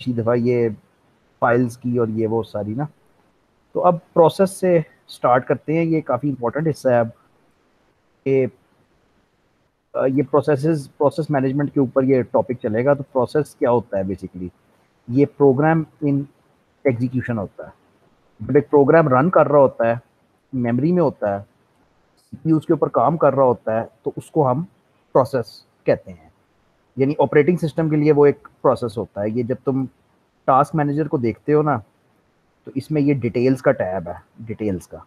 पिछली दफ़ा ये फाइल्स की और ये वो सारी ना। तो अब प्रोसेस से स्टार्ट करते हैं, ये काफ़ी इंपॉर्टेंट हिस्सा है अब कि ये प्रोसेस मैनेजमेंट के ऊपर ये टॉपिक चलेगा। तो प्रोसेस क्या होता है बेसिकली? ये प्रोग्राम इन एग्जीक्यूशन होता है। जब एक प्रोग्राम रन कर रहा होता है, मेमोरी में होता है, सीपीयू उसके ऊपर काम कर रहा होता है, तो उसको हम प्रोसेस कहते हैं। यानी ऑपरेटिंग सिस्टम के लिए वो एक प्रोसेस होता है। ये जब तुम टास्क मैनेजर को देखते हो ना, तो इसमें ये डिटेल्स का टैब है, डिटेल्स का।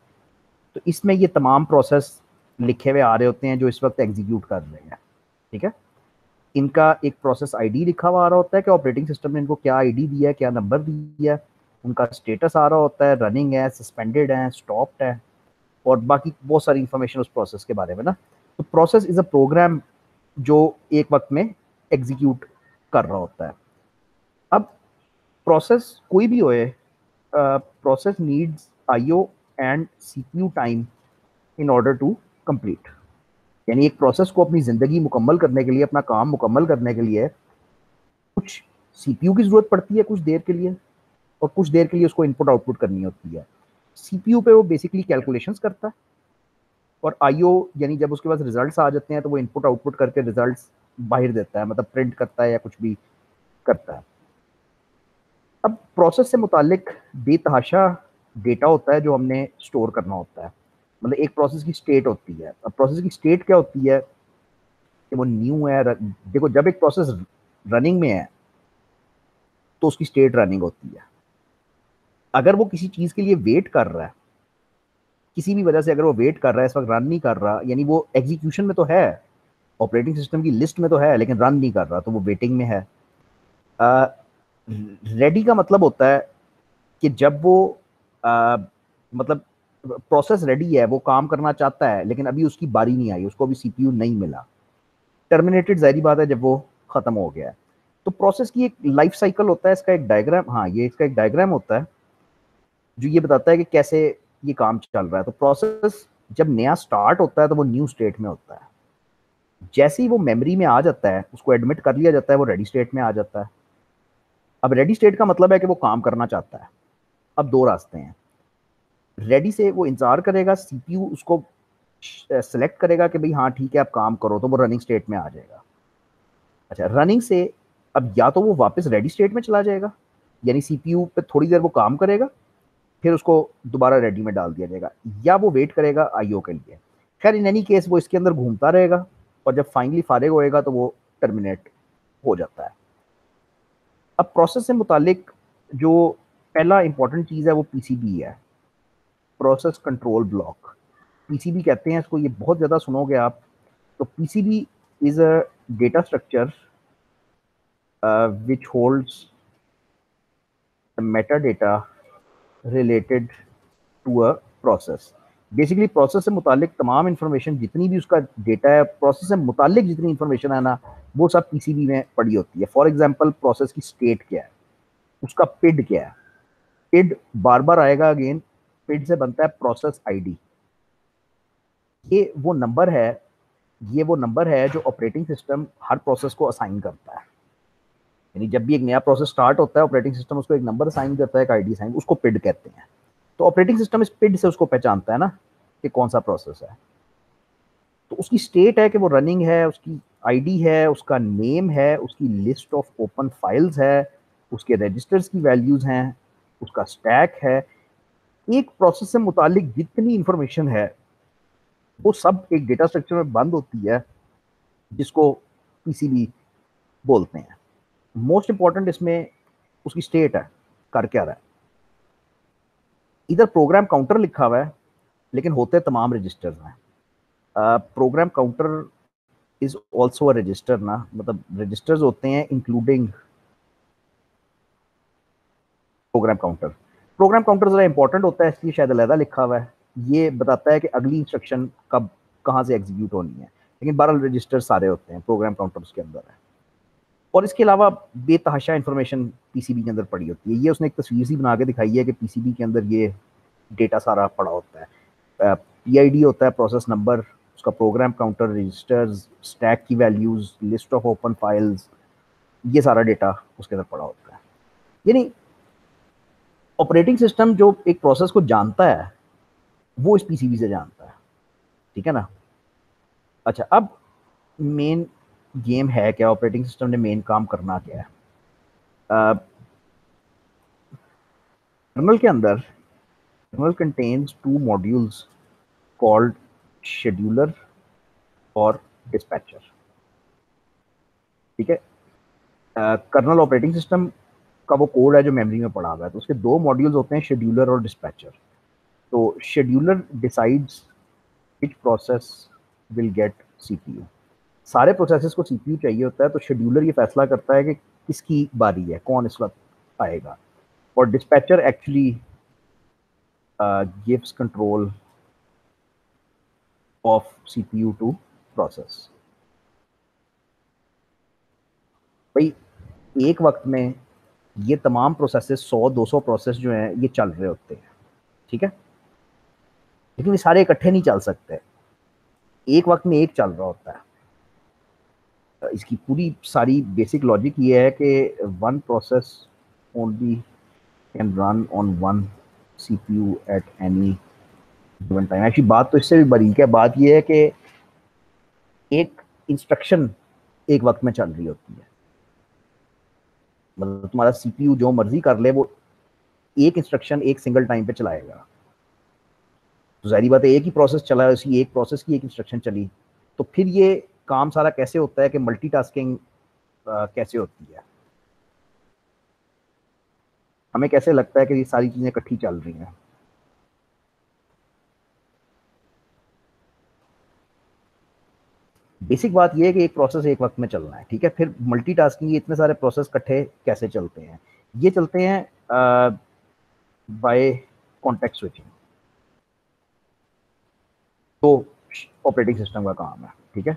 तो इसमें ये तमाम प्रोसेस लिखे हुए आ रहे होते हैं जो इस वक्त एग्जीक्यूट कर रहे हैं। ठीक है। इनका एक प्रोसेस आईडी लिखा हुआ आ रहा होता है कि ऑपरेटिंग सिस्टम ने इनको क्या आईडी दिया है, क्या नंबर दिया है। उनका स्टेटस आ रहा होता है, रनिंग है, सस्पेंडेड है, स्टॉप्ड है, और बाकी बहुत सारी इंफॉर्मेशन उस प्रोसेस के बारे में ना। तो प्रोसेस इज अ प्रोग्राम जो एक वक्त में एग्जीक्यूट कर रहा होता है। अब प्रोसेस कोई भी होए, process needs IO and CPU time in order to complete. यानी एक प्रोसेस को अपनी ज़िंदगी मुकम्मल करने के लिए, अपना काम मुकम्मल करने के लिए कुछ सीपीयू की ज़रूरत पड़ती है कुछ देर के लिए, और कुछ देर के लिए उसको इनपुट आउटपुट करनी होती है। सीपीयू पे वो बेसिकली कैलकुलेशंस करता है, और आईओ यानी जब उसके पास रिजल्ट्स आ जाते हैं तो वो इनपुट आउटपुट करके रिजल्ट्स बाहर देता है, मतलब प्रिंट करता है या कुछ भी करता है। अब प्रोसेस से मुतालिक बेतहाशा डेटा होता है जो हमने स्टोर करना होता है। मतलब एक प्रोसेस की स्टेट होती है। अब प्रोसेस की स्टेट क्या होती है कि वो न्यू है। देखो, जब एक प्रोसेस रनिंग में है तो उसकी स्टेट रनिंग होती है। अगर वो किसी चीज के लिए वेट कर रहा है, किसी भी वजह से अगर वो वेट कर रहा है, इस वक्त रन नहीं कर रहा, यानी वो एग्जीक्यूशन में तो है, ऑपरेटिंग सिस्टम की लिस्ट में तो है, लेकिन रन नहीं कर रहा, तो वो वेटिंग में है। रेडी का मतलब होता है कि जब वो आ, मतलब प्रोसेस रेडी है, वो काम करना चाहता है, लेकिन अभी उसकी बारी नहीं आई, उसको अभी सीपीयू नहीं मिला। टर्मिनेटेड जाहिर बात है जब वो खत्म हो गया है। तो प्रोसेस की एक लाइफ साइकिल होता है, इसका एक डायग्राम, हाँ ये इसका एक डायग्राम होता है जो ये बताता है कि कैसे ये काम चल रहा है। तो प्रोसेस जब नया स्टार्ट होता है तो वो न्यू स्टेट में होता है। जैसे ही वो मेमोरी में आ जाता है, उसको एडमिट कर लिया जाता है, वो रेडी स्टेट में आ जाता है। अब रेडी स्टेट का मतलब है कि वो काम करना चाहता है। अब दो रास्ते हैं। रेडी से वो इंतजार करेगा, सीपीयू उसको सेलेक्ट करेगा कि भाई हाँ ठीक है आप काम करो, तो वो रनिंग स्टेट में आ जाएगा। अच्छा, रनिंग से अब या तो वो वापस रेडी स्टेट में चला जाएगा, यानी सीपीयू पे थोड़ी देर वो काम करेगा, फिर उसको दोबारा रेडी में डाल दिया जाएगा, या वो वेट करेगा आईओ के लिए। खैर इन एनी केस वो इसके अंदर घूमता रहेगा, और जब फाइनली फारिग होएगा तो वो टर्मिनेट हो जाता है। अब प्रोसेस से मुतालिक जो पहला इंपॉर्टेंट चीज़ है वो पीसीबी है, प्रोसेस कंट्रोल ब्लॉक। पीसीबी कहते हैं इसको, ये बहुत ज़्यादा सुनोगे आप। तो PCB is a data structure which holds the metadata related to a process। Basically process से मुतालिक तमाम इंफॉर्मेशन, जितनी भी उसका डेटा है, प्रोसेस से मुतालिक जितनी इंफॉर्मेशन है ना, वो सब पीसीबी में पड़ी होती है। फॉर एग्जांपल, प्रोसेस की स्टेट क्या है, उसका पिड क्या है। पिड बार बार आएगा अगेन। पिड से बनता है प्रोसेस आईडी। ये वो नंबर है, ये वो नंबर है जो ऑपरेटिंग सिस्टम हर प्रोसेस को असाइन करता है। यानी जब भी एक नया प्रोसेस स्टार्ट होता है, ऑपरेटिंग सिस्टम उसको एक नंबर असाइन करता है, एक आईडी असाइन, उसको पिड कहते हैं। तो ऑपरेटिंग सिस्टम इस पिड से उसको पहचानता है ना कि कौन सा प्रोसेस है। तो उसकी स्टेट है कि वो रनिंग है, उसकी आईडी है, उसका नेम है, उसकी लिस्ट ऑफ ओपन फाइल्स है, उसके रजिस्टर्स की वैल्यूज हैं, उसका स्टैक है। एक प्रोसेस से मुतालिक जितनी इंफॉर्मेशन है वो सब एक डेटा स्ट्रक्चर में बंद होती है, जिसको पीसीबी बोलते हैं। मोस्ट इंपॉर्टेंट इसमें उसकी स्टेट है, कर क्या रहा है। इधर प्रोग्राम काउंटर लिखा हुआ है, लेकिन होते तमाम रजिस्टर्स हैं। Program counter is also a resistor ना, मतलब रजिस्टर्स होते हैं including program counter. Program counter जरा इंपॉर्टेंट होता है, इसलिए शायद अलहदा लिखा हुआ है। ये बताता है कि अगली इंस्ट्रक्शन कब कहाँ से एग्जीक्यूट होनी है, लेकिन 12 रजिस्टर सारे होते हैं, प्रोग्राम काउंटर उसके अंदर है। और इसके अलावा बेतहाशा इंफॉर्मेशन पीसीबी के अंदर पड़ी होती है। ये उसने एक तस्वीर सी बना के दिखाई है कि पीसीबी के अंदर ये डेटा सारा पड़ा होता है। पीआईडी होता है, प्रोसेस नंबर, उसका प्रोग्राम काउंटर, रजिस्टर्स, स्टैक की values, list of open files, ये सारा डेटा उसके अंदर पड़ा होता है। यानी ऑपरेटिंग सिस्टम जो एक प्रोसेस को जानता है वो इस पीसीबी से जानता है, ठीक है ना। अच्छा, अब मेन गेम है क्या, ऑपरेटिंग सिस्टम ने मेन काम करना क्या है। कर्नल के अंदर, kernel contains two modules called scheduler और डिस्पैचर, ठीक है। कर्नल ऑपरेटिंग सिस्टम का वो कोड है जो मेमोरी में पड़ा हुआ है, तो उसके दो मॉड्यूल्स होते हैं, शेड्यूलर और डिस्पैचर। तो scheduler decides which process will get CPU. सारे प्रोसेसेस को सीपीयू चाहिए होता है, तो शेड्यूलर ये फैसला करता है कि किसकी बारी है, कौन इस वक्त आएगा। और dispatcher actually gives control of CPU to process. भाई एक वक्त में ये तमाम प्रोसेसेस 100-200 प्रोसेस जो हैं ये चल रहे होते हैं, ठीक है। लेकिन ये सारे इकट्ठे नहीं चल सकते, एक वक्त में एक चल रहा होता है। इसकी पूरी सारी बेसिक लॉजिक ये है कि one process only can run on one CPU at any given time. Actually बात तो इससे भी बारीक है, बात ये है कि एक इंस्ट्रक्शन एक वक्त में चल रही होती है, मतलब तुम्हारा सीपीयू जो मर्जी कर ले वो एक इंस्ट्रक्शन एक सिंगल टाइम पे चलाएगा। तो जाहिर बात है एक ही प्रोसेस चला है, उसी एक प्रोसेस की एक इंस्ट्रक्शन चली, तो फिर ये काम सारा कैसे होता है कि मल्टीटास्किंग कैसे होती है। हमें कैसे लगता है कि ये सारी चीजें इकट्ठी चल रही हैं। बेसिक बात यह है कि एक प्रोसेस एक वक्त में चलना है, ठीक है। फिर मल्टीटास्किंग, ये इतने सारे प्रोसेस इकट्ठे कैसे चलते हैं, ये चलते हैं बाय कॉन्टेक्स्ट स्विचिंग। तो ऑपरेटिंग सिस्टम का काम है, ठीक है,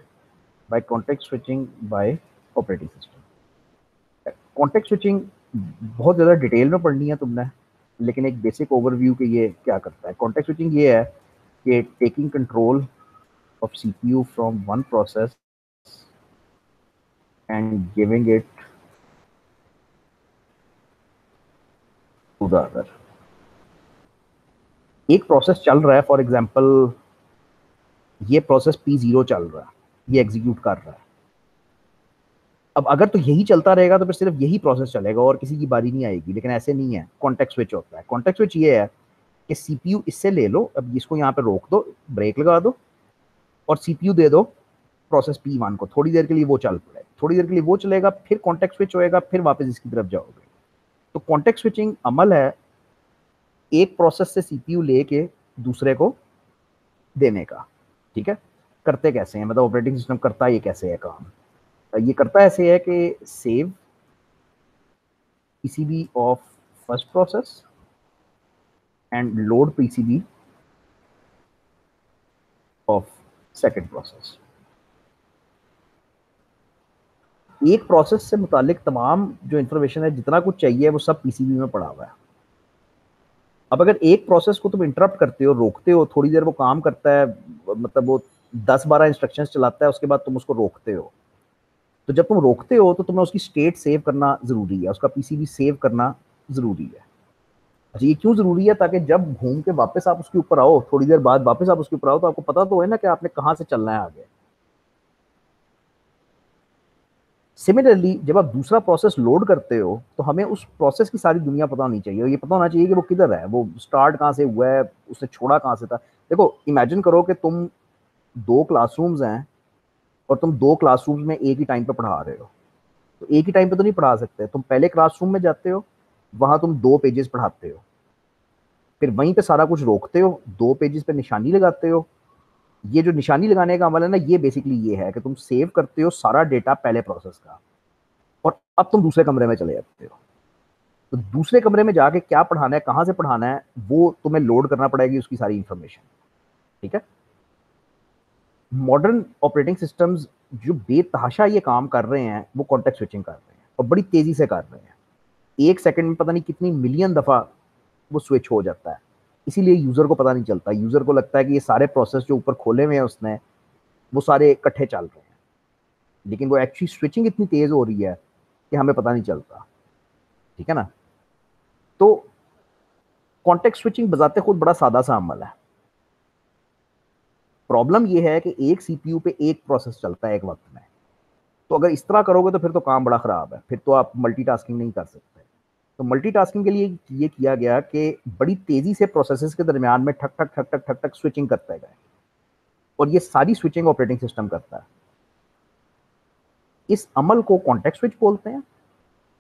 by context switching by operating system. Context switching बहुत ज़्यादा डिटेल में पढ़नी है तुमने, लेकिन एक बेसिक ओवरव्यू के ये क्या करता है। कॉन्टेक्स्ट स्विचिंग ये है कि taking control of CPU from one process and giving it to the other. एक प्रोसेस चल रहा है, फॉर एग्जांपल ये प्रोसेस P0 चल रहा है, ये एग्जीक्यूट कर रहा है। अब अगर तो यही चलता रहेगा तो फिर सिर्फ यही प्रोसेस चलेगा और किसी की बारी नहीं आएगी, लेकिन ऐसे नहीं है। कॉन्टेक्स्ट स्विच होता है। कॉन्टेक्स्ट स्विच ये है कि सीपीयू इससे ले लो, अब इसको यहाँ पे रोक दो, ब्रेक लगा दो और सीपीयू दे दो प्रोसेस P1 को, थोड़ी देर के लिए वो चल पड़े, थोड़ी देर के लिए वो चलेगा, फिर कॉन्टेक्स्ट स्विच होएगा, फिर वापस इसकी तरफ जाओगे। तो कॉन्टेक्स्ट स्विचिंग अमल है एक प्रोसेस से सीपीयू लेके दूसरे को देने का, ठीक है। करते कैसे हैं, मतलब ऑपरेटिंग सिस्टम करता ये कैसे है काम। ये करता ऐसे है कि save PCB of first process and load PCB of second process. एक प्रोसेस से मुतालिक तमाम जो इंफॉर्मेशन है, जितना कुछ चाहिए वो सब पीसीबी में पड़ा हुआ है। अब अगर एक प्रोसेस को तुम इंटरप्ट करते हो, रोकते हो, थोड़ी देर वो काम करता है, मतलब वो 10-12 इंस्ट्रक्शंस चलाता है, उसके बाद तुम उसको रोकते हो, तो जब तुम रोकते हो तो तुम्हें उसकी स्टेट सेव करना जरूरी है, उसका पीसीबी सेव करना जरूरी है। अच्छा, ये क्यों जरूरी है, ताकि जब घूम के वापस आप उसके ऊपर आओ, थोड़ी देर बाद वापस आप उसके ऊपर आओ, तो आपको पता तो है ना कि आपने कहाँ से चलना है आगे। सिमिलरली जब आप दूसरा प्रोसेस लोड करते हो तो हमें उस प्रोसेस की सारी दुनिया पता होनी चाहिए, और ये पता होना चाहिए कि वो किधर है, वो स्टार्ट कहाँ से हुआ है, उसने छोड़ा कहाँ से था। देखो इमेजिन करो कि तुम दो क्लासरूम्स हैं और तुम दो क्लासरूम्स में एक ही टाइम पे पढ़ा रहे हो, तो एक ही टाइम पे तो नहीं पढ़ा सकते। तुम पहले क्लासरूम में जाते हो, वहां तुम 2 पेजेस पढ़ाते हो, फिर वहीं पे सारा कुछ रोकते हो, 2 पेजेस पे निशानी लगाते हो। ये जो निशानी लगाने का अमल है ना, ये बेसिकली ये है कि तुम सेव करते हो सारा डेटा पहले प्रोसेस का, और अब तुम दूसरे कमरे में चले जाते हो। तो दूसरे कमरे में जाके क्या पढ़ाना है, कहाँ से पढ़ाना है, वो तुम्हें लोड करना पड़ेगी, उसकी सारी इंफॉर्मेशन, ठीक है। मॉडर्न ऑपरेटिंग सिस्टम्स जो बेतहाशा ये काम कर रहे हैं वो कॉन्टेक्स्ट स्विचिंग कर रहे हैं, और बड़ी तेजी से कर रहे हैं। एक सेकंड में पता नहीं कितनी मिलियन दफा वो स्विच हो जाता है, इसीलिए यूजर को पता नहीं चलता। यूजर को लगता है कि ये सारे प्रोसेस जो ऊपर खोले हुए हैं उसने, वो सारे इकट्ठे चल रहे हैं, लेकिन वो एक्चुअली स्विचिंग इतनी तेज हो रही है कि हमें पता नहीं चलता, ठीक है ना। कॉन्टेक्स्ट स्विचिंग बजाते खुद बड़ा सादा सा अमल है। प्रॉब्लम ये है कि एक सीपीयू पे एक प्रोसेस चलता है एक वक्त में। तो अगर इस तरह करोगे तो फिर तो काम बड़ा खराब है, फिर तो आप मल्टीटास्किंग नहीं कर सकते। तो मल्टीटास्किंग के लिए ये किया गया कि बड़ी तेजी से प्रोसेसेस के दरमियान में ठक ठक ठक ठक ठक ठक स्विचिंग करता है, और ये सारी स्विचिंग ऑपरेटिंग सिस्टम करता है। इस अमल को कॉन्टेक्स्ट स्विच बोलते हैं।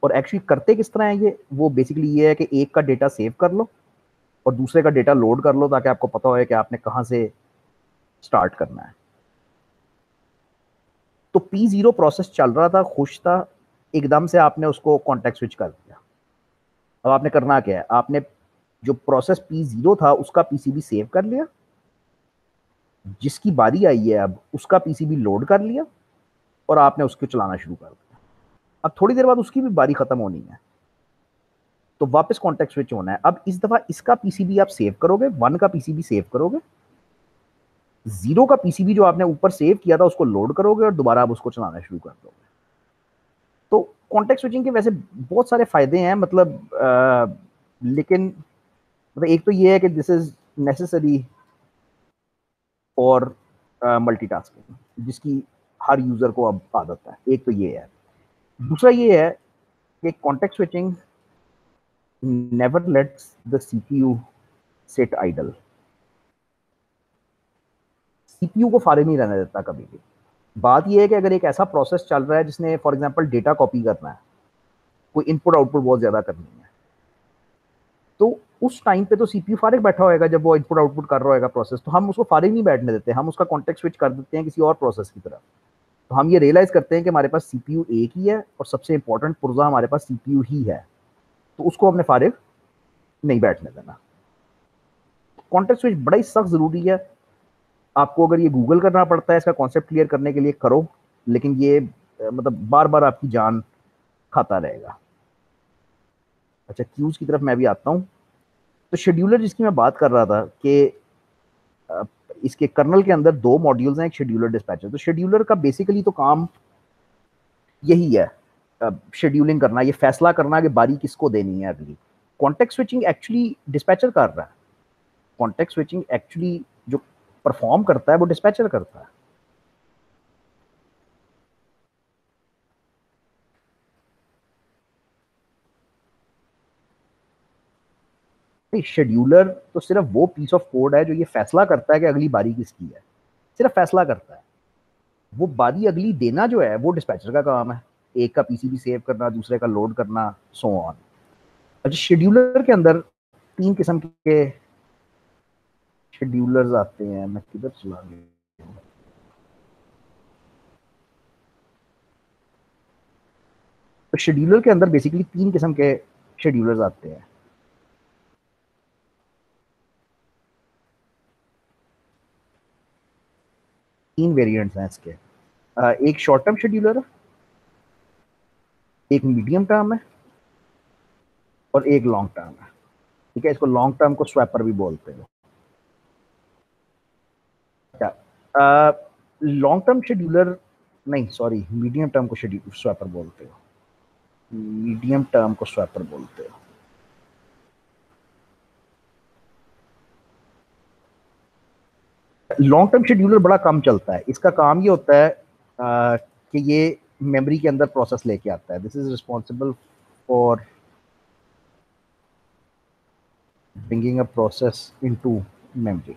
और एक्चुअली करते किस तरह है ये, वो बेसिकली ये है कि एक का डेटा सेव कर लो और दूसरे का डेटा लोड कर लो, ताकि आपको पता हो कि आपने कहां से स्टार्ट करना है। तो P0 प्रोसेस चल रहा था, खुश था, एकदम से आपने उसको कॉन्टेक्स्ट स्विच कर दिया। अब आपने करना क्या है, आपने जो प्रोसेस P0 था उसका पीसीबी सेव कर लिया, जिसकी बारी आई है अब उसका पीसीबी लोड कर लिया, और आपने उसको चलाना शुरू कर दिया। अब थोड़ी देर बाद उसकी भी बारी खत्म होनी है, तो वापस कॉन्टेक्स्ट स्विच होना है। अब इस दफा इसका पीसीबी आप सेव करोगे, 1 का पीसीबी सेव करोगे, 0 का पीसीबी जो आपने ऊपर सेव किया था उसको लोड करोगे, और दोबारा आप उसको चलाना शुरू कर दोगे। तो कॉन्टेक्स्ट स्विचिंग के वैसे बहुत सारे फायदे हैं, लेकिन मतलब एक तो ये है कि this is necessary for multitasking, जिसकी हर यूजर को अब आदत है। एक तो ये है। दूसरा ये है कि context switching never lets the CPU sit idle. CPU को फारिग नहीं रहने देता कभी भी। बात यह है कि अगर एक ऐसा प्रोसेस चल रहा है जिसने फॉर एग्जांपल डेटा कॉपी करना है, कोई इनपुट आउटपुट बहुत ज्यादा करनी है, तो उस टाइम पे तो सीपीयू फारिग बैठा होएगा जब वो इनपुट आउटपुट कर रहा होगा प्रोसेस, तो हम उसको फारिग नहीं बैठने देते, हम उसका कॉन्टेक्स्ट स्विच कर देते हैं किसी और प्रोसेस की तरफ। तो हम ये रियलाइज करते हैं कि हमारे पास सीपीयू एक ही है और सबसे इंपॉर्टेंट पुर्जा हमारे पास सीपीयू ही है, तो उसको हमने फारिग नहीं बैठने देना। कॉन्टेक्स्ट स्विच बड़ा ही सख्त जरूरी है। आपको अगर ये गूगल करना पड़ता है इसका कॉन्सेप्ट क्लियर करने के लिए, करो, लेकिन ये मतलब बार बार आपकी जान खाता रहेगा। अच्छा, क्यूज की तरफ मैं भी आता हूँ। तो शेड्यूलर जिसकी मैं बात कर रहा था कि इसके कर्नल के अंदर 2 मॉड्यूल्स हैं, एक शेड्यूलर डिस्पैचर। तो शेड्यूलर का बेसिकली तो काम यही है, शेड्यूलिंग करना, ये फैसला करना कि बारी किसको देनी है अगली। कॉन्टेक्स्ट स्विचिंग एक्चुअली डिस्पैचर कर रहा है। कॉन्टेक्स्ट स्विचिंग एक्चुअली जो परफॉर्म करता है वो डिस्पैचर करता है। शेड्यूलर तो सिर्फ वो पीस ऑफ कोड है जो ये फैसला करता है कि अगली बारी किसकी है, सिर्फ फैसला करता है। वो बारी अगली देना जो है वो डिस्पैचर का काम है, एक का पीसीबी सेव करना, दूसरे का लोड करना, सो ऑन। अच्छा, शेड्यूलर के अंदर 3 किस्म के शेड्यूलर्स आते हैं। मैं किधर चला गया, तो शेड्यूलर के अंदर बेसिकली 3 किस्म के शेड्यूलर्स आते हैं। तीन वेरिएंट्स हैं इसके। एक शॉर्ट टर्म शेड्यूलर है, एक मीडियम टर्म है, और एक लॉन्ग टर्म है। ठीक है, इसको लॉन्ग टर्म को स्वैपर भी बोलते हैं। अच्छा, लॉन्ग टर्म शेड्यूलर नहीं, सॉरी, मीडियम टर्म को शेड्यूलर स्वैपर बोलते हो, मीडियम टर्म को स्वैपर बोलते हो। लॉन्ग टर्म शेड्यूलर बड़ा कम चलता है। इसका काम ये होता है कि ये मेमोरी के अंदर प्रोसेस लेके आता है। This is responsible for bringing a process into memory.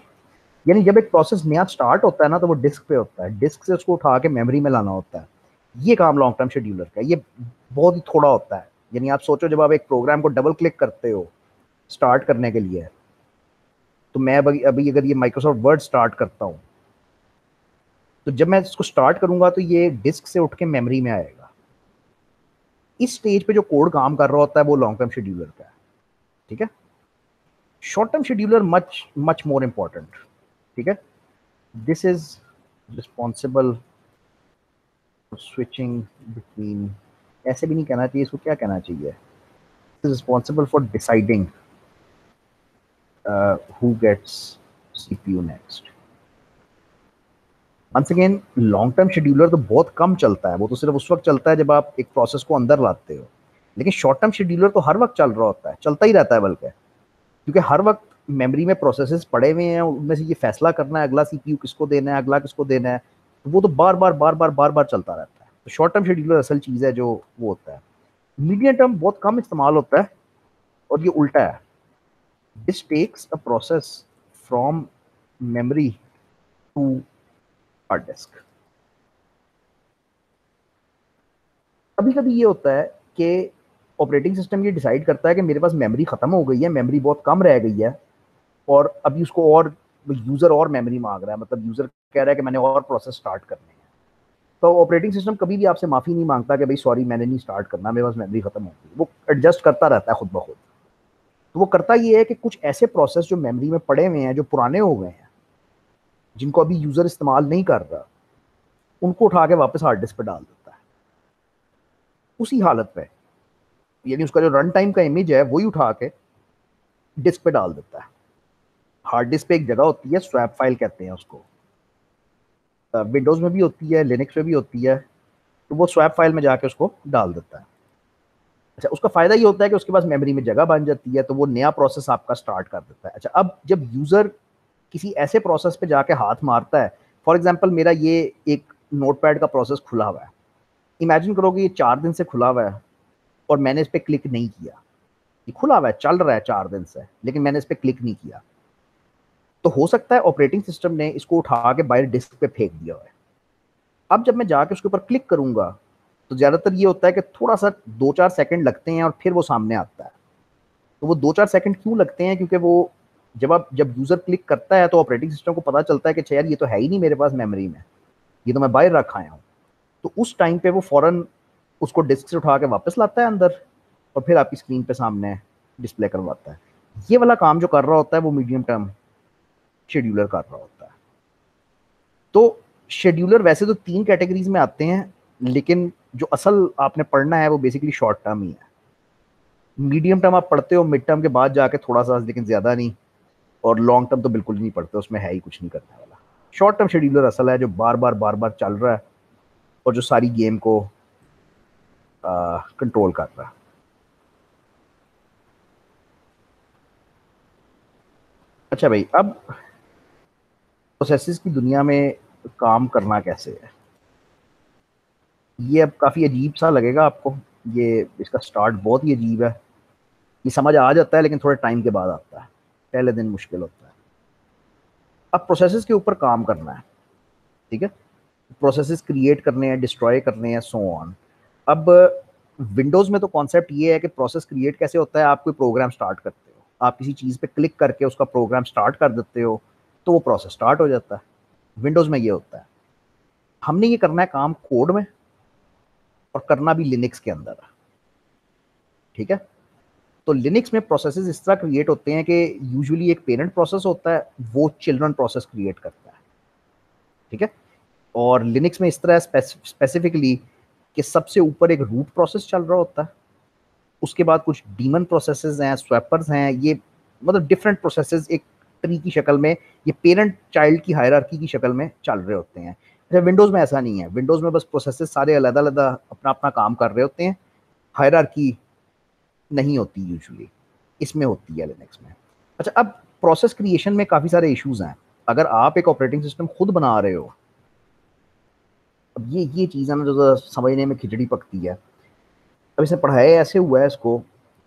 यानी जब एक प्रोसेस नया स्टार्ट होता है ना, तो वो डिस्क पे होता है, डिस्क से उसको उठा के मेमोरी में लाना होता है। ये काम लॉन्ग टर्म शेड्यूलर का है। ये बहुत ही थोड़ा होता है। यानी आप सोचो, जब आप एक प्रोग्राम को डबल क्लिक करते हो स्टार्ट करने के लिए, तो मैं अभी अगर ये माइक्रोसॉफ्ट वर्ड स्टार्ट करता हूँ, तो जब मैं इसको स्टार्ट करूंगा तो ये डिस्क से उठ के मेमोरी में आएगा। इस स्टेज पे जो कोड काम कर रहा होता है वो लॉन्ग टर्म शेड्यूलर का है। ठीक है, short term scheduler much much more important. ठीक है, this is responsible switching between, ऐसे भी नहीं कहना चाहिए इसको, क्या कहना चाहिए, is responsible for deciding who gets CPU next. Once again, long term scheduler तो बहुत कम चलता है, वो तो सिर्फ उस वक्त चलता है जब आप एक प्रोसेस को अंदर लाते हो। लेकिन शॉर्ट टर्म शेड्यूलर तो हर वक्त चल रहा होता है, चलता ही रहता है बल्कि। क्योंकि हर वक्त मेमोरी में प्रोसेसेस पड़े हुए हैं, उनमें से ये फैसला करना है अगला सीपीयू किसको देना है, अगला किसको देना है, तो वो तो बार बार चलता रहता है। तो शॉर्ट टर्म शेड्यूलर असल चीज़ है जो वो होता है। मीडियम टर्म बहुत कम इस्तेमाल होता है और ये उल्टा है। This takes a process from memory to hard disk. कभी कभी ये होता है कि ऑपरेटिंग सिस्टम ये डिसाइड करता है कि मेरे पास मेमोरी खत्म हो गई है, मेमोरी बहुत कम रह गई है, और अभी उसको और यूजर और मेमोरी मांग रहा है, मतलब यूजर कह रहा है कि मैंने और प्रोसेस स्टार्ट करने हैं। तो ऑपरेटिंग सिस्टम कभी भी आपसे माफी नहीं मांगता कि भाई सॉरी मैंने नहीं स्टार्ट करना, मेरे पास मेमोरी खत्म हो गई। वो एडजस्ट करता रहता है खुद ब खुद। तो वो करता ये है कि कुछ ऐसे प्रोसेस जो मेमोरी में पड़े हुए हैं, जो पुराने हो गए हैं, जिनको अभी यूजर इस्तेमाल नहीं कर रहा, उनको उठा के वापस हार्ड डिस्क पे डाल देता है उसी हालत में। यानी उसका जो रन टाइम का इमेज है वही उठा के डिस्क पे डाल देता है। हार्ड डिस्क पे एक जगह होती है, स्वैप फाइल कहते हैं उसको। विंडोज में भी होती है, लिनक्स में भी होती है। तो वो स्वैप फाइल में जाके उसको डाल देता है। अच्छा, उसका फायदा ये होता है कि उसके पास मेमोरी में जगह बन जाती है, तो वो नया प्रोसेस आपका स्टार्ट कर देता है। अच्छा, अब जब यूजर किसी ऐसे प्रोसेस पे जाके हाथ मारता है, फॉर एग्जाम्पल मेरा ये एक नोटपैड का प्रोसेस खुला हुआ है, इमेजिन करो कि ये 4 दिन से खुला हुआ है और मैंने इस पर क्लिक नहीं किया। ये खुला हुआ है, चल रहा है 4 दिन से, लेकिन मैंने इस पर क्लिक नहीं किया। तो हो सकता है ऑपरेटिंग सिस्टम ने इसको उठा के बाहर डिस्क पे फेंक दिया हुआ है। अब जब मैं जाके उसके ऊपर क्लिक करूंगा, तो ज्यादातर ये होता है कि थोड़ा सा 2-4 सेकंड लगते हैं और फिर वो सामने आता है। तो वो 2-4 सेकंड क्यों लगते हैं? क्योंकि वो जब यूजर क्लिक करता है तो ऑपरेटिंग सिस्टम को पता चलता है कि यार ये तो है ही नहीं मेरे पास मेमोरी में, ये तो मैं बाहर रखा आया हूँ। तो उस टाइम पे वो फौरन उसको डिस्क से उठा के वापस लाता है अंदर, और फिर आपकी स्क्रीन पे सामने डिस्प्ले करवाता है। ये वाला काम जो कर रहा होता है वो मीडियम टर्म शेड्यूलर कर रहा होता है। तो शेड्यूलर वैसे तो 3 कैटेगरीज में आते हैं, लेकिन जो असल आपने पढ़ना है वो बेसिकली शॉर्ट टर्म ही है। मीडियम टर्म आप पढ़ते हो मिड टर्म के बाद जाके थोड़ा सा, लेकिन ज्यादा नहीं। और लॉन्ग टर्म तो बिल्कुल नहीं पढ़ते, उसमें है ही कुछ नहीं करने वाला। शॉर्ट टर्म शेड्यूलर असल है, जो बार बार चल रहा है और जो सारी गेम को कंट्रोल कर रहा है। अच्छा भाई, अब प्रोसेसेस की दुनिया में काम करना कैसे है, ये अब काफ़ी अजीब सा लगेगा आपको। ये इसका स्टार्ट बहुत ही अजीब है। ये समझ आ जाता है लेकिन थोड़े टाइम के बाद आता है, पहले दिन मुश्किल होता है। अब प्रोसेसेस के ऊपर काम करना है, ठीक है। प्रोसेसेस क्रिएट करने हैं, डिस्ट्रॉय करने हैं, सो ऑन। अब विंडोज़ में तो कॉन्सेप्ट ये है कि प्रोसेस क्रिएट कैसे होता है, आप कोई प्रोग्राम स्टार्ट करते हो, आप किसी चीज़ पे क्लिक करके उसका प्रोग्राम स्टार्ट कर देते हो, तो वो प्रोसेस स्टार्ट हो जाता है। विंडोज़ में ये होता है। हमने ये करना है काम कोड में, और करना भी लिनक्स के अंदर है, ठीक है। तो लिनक्स में प्रोसेसेस इस तरह क्रिएट होते हैं कि यूजुअली एक पेरेंट प्रोसेस होता है, वो चिल्ड्रन प्रोसेस क्रिएट करता है, ठीक है। और लिनक्स में इस तरह स्पेसिफिकली कि सबसे ऊपर एक रूट प्रोसेस चल रहा होता है, उसके बाद कुछ डीमन प्रोसेसेस हैं, स्वैपर्स हैं, ये मतलब डिफरेंट प्रोसेसेस एक ट्री की शक्ल में, ये पेरेंट चाइल्ड की हायरार्की की शक्ल में चल रहे होते हैं। अच्छा, विंडोज़ में ऐसा नहीं है। विंडोज़ में बस प्रोसेसेस सारे अलग अलग अपना अपना काम कर रहे होते हैं, हायरार्की नहीं होती यूजुअली, इसमें होती है लिनक्स में। अच्छा, अब प्रोसेस क्रिएशन में काफ़ी सारे इश्यूज हैं। अगर आप एक ऑपरेटिंग सिस्टम खुद बना रहे हो, अब ये चीज़ है ना जो समझने में खिचड़ी पकती है। अब इसे पढ़ाया ऐसे हुआ है इसको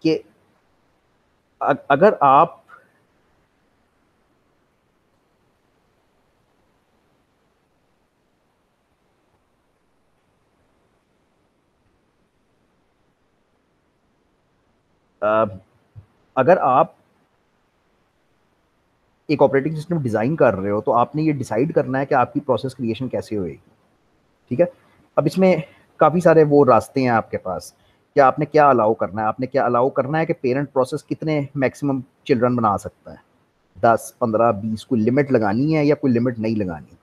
कि अगर आप अ, अगर आप एक ऑपरेटिंग सिस्टम डिज़ाइन कर रहे हो, तो आपने ये डिसाइड करना है कि आपकी प्रोसेस क्रिएशन कैसे होएगी, ठीक है। अब इसमें काफ़ी सारे वो रास्ते हैं आपके पास कि आपने क्या अलाउ करना है। आपने क्या अलाउ करना है कि पेरेंट प्रोसेस कितने मैक्सिमम चिल्ड्रन बना सकता है, 10, 15, 20, कोई लिमिट लगानी है या कोई लिमिट नहीं लगानी।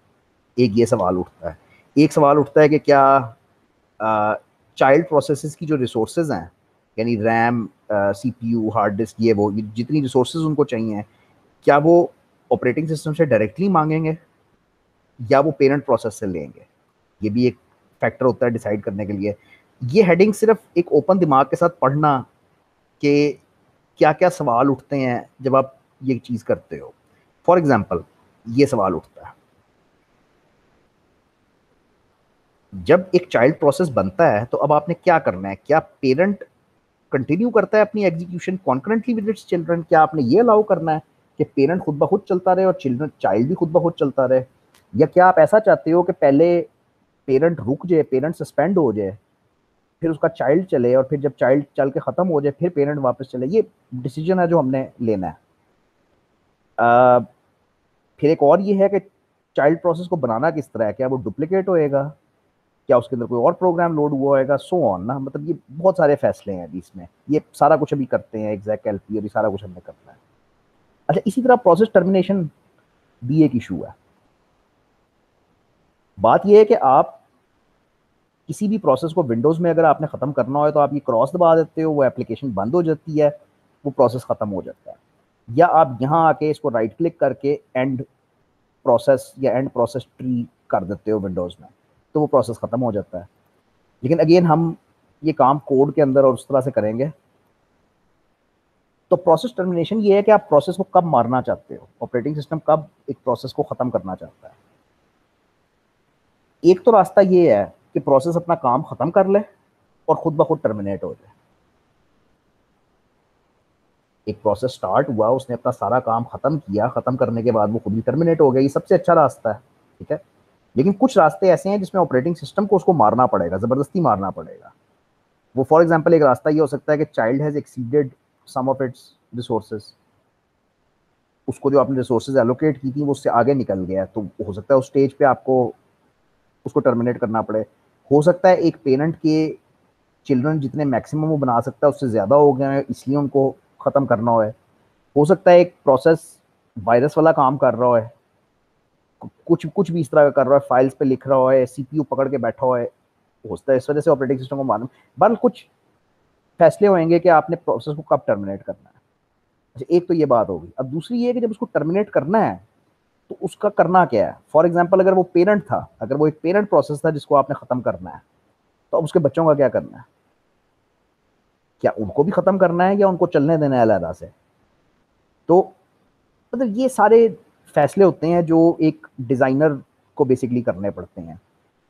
एक ये सवाल उठता है। एक सवाल उठता है कि क्या चाइल्ड प्रोसेसेस की जो रिसोर्सेज हैं, यानी रैम, सीपीयू, हार्ड डिस्क, ये जितनी रिसोर्सेज उनको चाहिए, क्या वो ऑपरेटिंग सिस्टम से डायरेक्टली मांगेंगे या वो पेरेंट प्रोसेस से लेंगे। ये भी एक फैक्टर होता है डिसाइड करने के लिए। ये हेडिंग सिर्फ एक ओपन दिमाग के साथ पढ़ना कि क्या क्या सवाल उठते हैं जब आप ये चीज़ करते हो। फॉर एग्जाम्पल, ये सवाल उठता है, जब एक चाइल्ड प्रोसेस बनता है तो अब आपने क्या करना है? क्या पेरेंट कंटिन्यू करता है अपनी execution concurrently with its children? क्या आपने ये अलाउ करना है कि पेरेंट खुद ब खुद चलता रहे और चिल्ड्रन चाइल्ड भी खुद ब खुद चलता रहे? या क्या आप ऐसा चाहते हो कि पहले पेरेंट रुक जाए, पेरेंट सस्पेंड हो जाए, फिर उसका चाइल्ड चले, और फिर जब चाइल्ड चल के खत्म हो जाए फिर पेरेंट वापस चले? ये डिसीजन है जो हमने लेना है। आ, फिर एक और ये है कि चाइल्ड प्रोसेस को बनाना किस तरह है, क्या वो डुप्लीकेट होएगा, क्या उसके अंदर कोई और प्रोग्राम लोड हुआ होएगा, सो ऑन ना। मतलब ये बहुत सारे फैसले हैं अभी इसमें, ये सारा कुछ अभी करते हैं एग्जैक्ट एलपी और ये सारा कुछ हमने करना है। अच्छा, इसी तरह प्रोसेस टर्मिनेशन भी एक इशू है। बात यह है कि आप किसी भी प्रोसेस को विंडोज में अगर आपने खत्म करना हो तो आप ये क्रॉस दबा देते हो, वो एप्लीकेशन बंद हो जाती है, वो प्रोसेस खत्म हो जाता है। या आप यहाँ आके इसको राइट क्लिक करके एंड प्रोसेस या एंड प्रोसेस ट्री कर देते हो विंडोज में, तो वो प्रोसेस खत्म हो जाता है। लेकिन अगेन हम ये काम कोड के अंदर और उस तरह से करेंगे। तो प्रोसेस टर्मिनेशन ये है कि आप प्रोसेस को कब मारना चाहते हो, ऑपरेटिंग सिस्टम कब एक प्रोसेस को खत्म करना चाहता है। एक तो रास्ता ये है कि प्रोसेस अपना काम खत्म कर ले और खुद ब खुद टर्मिनेट हो जाए। एक प्रोसेस स्टार्ट हुआ, उसने अपना सारा काम खत्म किया, खत्म करने के बाद वो खुद ही टर्मिनेट हो गया, ये सबसे अच्छा रास्ता है, ठीक है। लेकिन कुछ रास्ते ऐसे हैं जिसमें ऑपरेटिंग सिस्टम को उसको मारना पड़ेगा, जबरदस्ती मारना पड़ेगा। वो फॉर एग्जाम्पल एक रास्ता ये हो सकता है कि child has exceeded some of its resources, उसको जो आपने रिसोर्सेज एलोकेट की थी वो उससे आगे निकल गया है, तो हो सकता है उस स्टेज पे आपको उसको टर्मिनेट करना पड़े। हो सकता है एक पेरेंट के चिल्ड्रन जितने मैक्सिमम वो बना सकता है उससे ज़्यादा हो गए हैं, इसलिए उनको ख़त्म करना हो सकता है एक प्रोसेस वायरस वाला काम कर रहा है, कुछ कुछ भी इस तरह का कर रहा है, फाइल्स पे लिख रहा है, सीपीयू पकड़ के बैठा हुआ है, हो सकता है इस वजह से ऑपरेटिंग सिस्टम को मालूम। बल कुछ फैसले होंगे कि आपने प्रोसेस को कब टर्मिनेट करना है। अच्छा, एक तो ये बात होगी। अब दूसरी ये है कि जब उसको टर्मिनेट करना है तो उसका करना क्या है। फॉर एग्जाम्पल, अगर वो पेरेंट था, अगर वो एक पेरेंट प्रोसेस था जिसको आपने खत्म करना है, तो अब उसके बच्चों का क्या करना है? क्या उनको भी खत्म करना है या उनको चलने देना है अलहदा से? तो मतलब ये सारे फैसले होते हैं जो एक डिजाइनर को बेसिकली करने पड़ते हैं।